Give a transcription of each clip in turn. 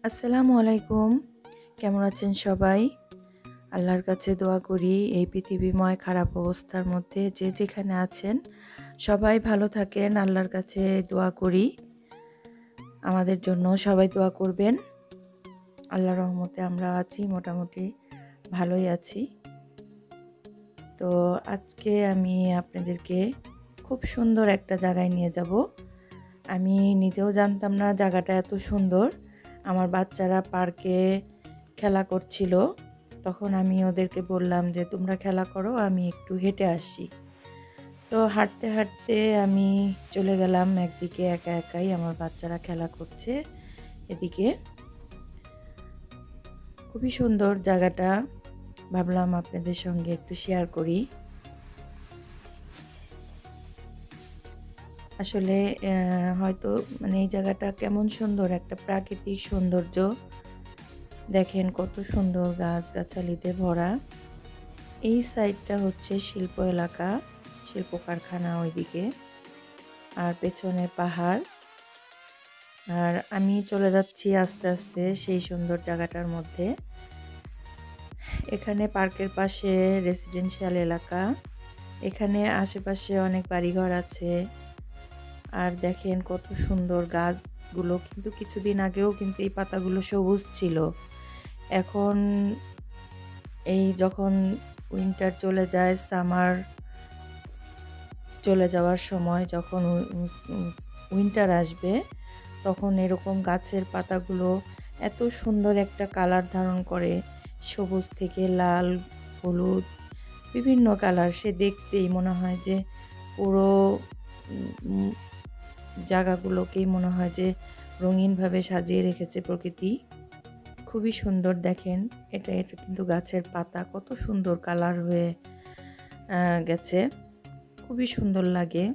আসসালামু আলাইকুম। কেমন আছেন সবাই? আল্লাহর কাছে দোয়া করি এই পৃথিবীময় খারাপ অবস্থার মধ্যে যে যেখানে আছেন সবাই ভালো থাকেন। আল্লাহর কাছে দোয়া করি। আমাদের জন্য সবাই দোয়া করবেন। আল্লাহর রহমতে আমরা আছি, মোটামুটি ভালোই আছি। তো আজকে আমি আপনাদেরকে খুব সুন্দর একটা জায়গায় নিয়ে যাব। আমি নিজেও জানতাম না জায়গাটা এত সুন্দর। আমার বাচ্চারা পার্কে খেলা করছিল, তখন আমি ওদেরকে বললাম যে তোমরা খেলা করো, আমি একটু হেঁটে আসি। তো হাঁটতে হাঁটতে আমি চলে গেলাম একদিকে, একা একাই। আমার বাচ্চারা খেলা করছে এদিকে। খুবই সুন্দর জায়গাটা, ভাবলাম আপনাদের সঙ্গে একটু শেয়ার করি। আসলে হয়তো এই জায়গাটা কেমন সুন্দর, একটা প্রাকৃতিক সৌন্দর্য। দেখেন কত সুন্দর গাছগাছালিতে ভরা। এই সাইডটা হচ্ছে শিল্প এলাকা, শিল্প কারখানা ওইদিকে, আর পেছনে পাহাড়। আর আমি চলে যাচ্ছি আস্তে আস্তে সেই সুন্দর জায়গাটার মধ্যে। এখানে পার্কের পাশে রেসিডেন্সিয়াল এলাকা, এখানে আশেপাশে অনেক বাড়িঘর আছে। আর দেখেন কত সুন্দর গাছগুলো, কিন্তু কিছুদিন আগেও কিন্তু এই পাতাগুলো সবুজ ছিল। এখন এই যখন উইন্টার চলে যায়, সামার চলে যাওয়ার সময়, যখন উইন্টার আসবে, তখন এরকম গাছের পাতাগুলো এত সুন্দর একটা কালার ধারণ করে, সবুজ থেকে লাল, হলুদ, বিভিন্ন কালার। সে দেখতেই মনে হয় যে পুরো জায়গাগুলোকেই মনে হয় যে রঙিনভাবে সাজিয়ে রেখেছে প্রকৃতি। খুবই সুন্দর। দেখেন এটা কিন্তু গাছের পাতা কত সুন্দর কালার হয়ে গেছে, খুবই সুন্দর লাগে।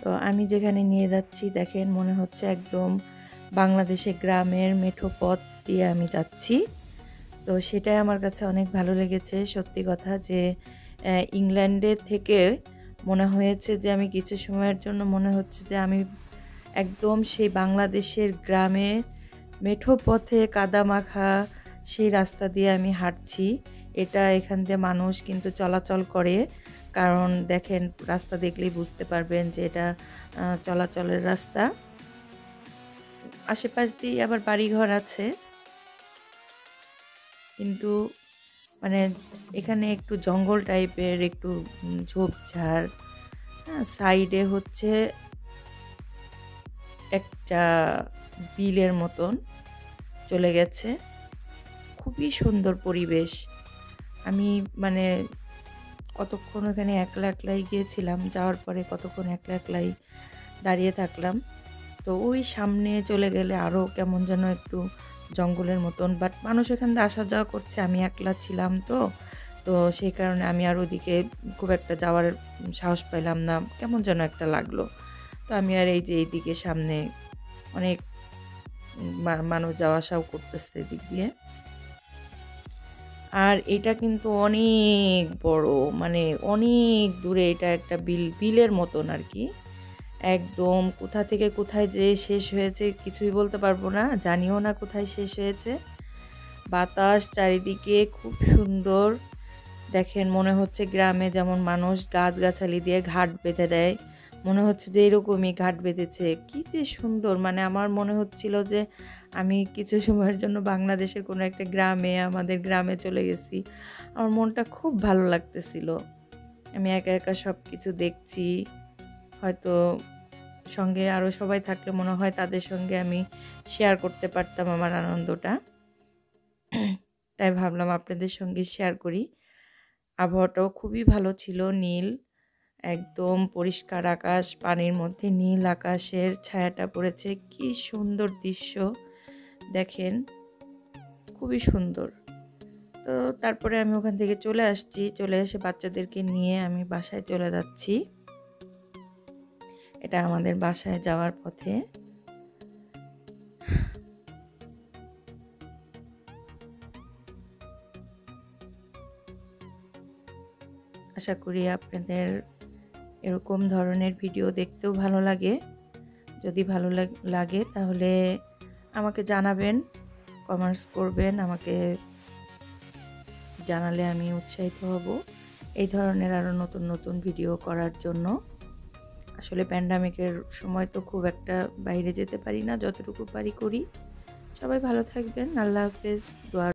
তো আমি যেখানে নিয়ে যাচ্ছি দেখেন মনে হচ্ছে একদম বাংলাদেশে গ্রামের মেঠো পথ দিয়ে আমি যাচ্ছি। তো সেটাই আমার কাছে অনেক ভালো লেগেছে। সত্যি কথা যে ইংল্যান্ডে থেকে মনে হয়েছে যে আমি কিছু সময়ের জন্য মনে হচ্ছে যে আমি একদম সেই বাংলাদেশের গ্রামে মেঠো পথে কাদা মাখা সেই রাস্তা দিয়ে আমি হাঁটছি। এখান দিয়ে মানুষ কিন্তু চলাচল করে, কারণ দেখেন রাস্তা দেখলেই বুঝতে পারবেন যে এটা চলাচলের রাস্তা। আশেপাশ দিয়ে আবার বাড়িঘর আছে, কিন্তু এখানে একটু জঙ্গল টাইপের, একটু ঝোপঝাড়। হ্যাঁ, সাইডে হচ্ছে একটা বিলের মতন চলে গেছে। খুবই সুন্দর পরিবেশ। আমি কতক্ষণ ওখানে একলা একলাই গিয়েছিলাম, যাওয়ার পরে কতক্ষণ একলা একলাই দাঁড়িয়ে থাকলাম। তো ওই সামনে চলে গেলে আরও কেমন যেন একটু জঙ্গলের মতন, বাট মানুষ এখান দিয়ে আসা যাওয়া করছে। আমি একলা ছিলাম, তো সেই কারণে আমি আর ওদিকে খুব একটা যাওয়ার সাহস পাইলাম না, কেমন যেন একটা লাগলো। তো আমি আর এই যে এইদিকে সামনে অনেক মানুষ যাওয়া আসাও করতেছে এদিক দিয়ে। আর এটা কিন্তু অনেক বড়, অনেক দূরে। এটা একটা বিলের মতন আর কি। একদম কোথা থেকে কোথায় যে শেষ হয়েছে কিছুই বলতে পারবো না, জানিও না কোথায় শেষ হয়েছে। বাতাস চারিদিকে খুব সুন্দর। দেখেন মনে হচ্ছে গ্রামে যেমন মানুষ গাছগাছালি দিয়ে ঘাট বেঁধে দেয়, মনে হচ্ছে যে এরকমই ঘাট বেঁধেছে। কি যে সুন্দর! আমার মনে হচ্ছিল যে আমি কিছু সময়ের জন্য বাংলাদেশের কোনো একটা গ্রামে, আমাদের গ্রামে চলে গেছি। আমার মনটা খুব ভালো লাগতেছিল। আমি একা একা সব কিছু দেখছি। হয়তো সঙ্গে আরও সবাই থাকলে মনে হয় তাদের সঙ্গে আমি শেয়ার করতে পারতাম আমার আনন্দটা। তাই ভাবলাম আপনাদের সঙ্গে শেয়ার করি। আবহাওয়াটাও খুবই ভালো ছিল, নীল, একদম পরিষ্কার আকাশ, পানির মধ্যে নীল আকাশের ছায়াটা পড়েছে। কি সুন্দর দৃশ্য দেখেন, খুবই সুন্দর। তো তারপরে আমি ওখান থেকে চলে আসছি, চলে এসে বাচ্চাদেরকে নিয়ে আমি বাসায় চলে যাচ্ছি। এটা আমাদের বাসায় যাওয়ার পথে। আশা করি আপনাদের এরকম ধরনের ভিডিও দেখতেও ভালো লাগে। যদি ভালো লাগে তাহলে আমাকে জানাবেন, কমেন্টস করবেন, আমাকে জানালে আমি উৎসাহিত হব এই ধরনের আরও নতুন নতুন ভিডিও করার জন্য। আসলে প্যান্ডামিকের সময় তো খুব একটা বাইরে যেতে পারি না, যতটুকু পারি করি। সবাই ভালো থাকবেন। আল্লাহ হাফেজ। দোয়া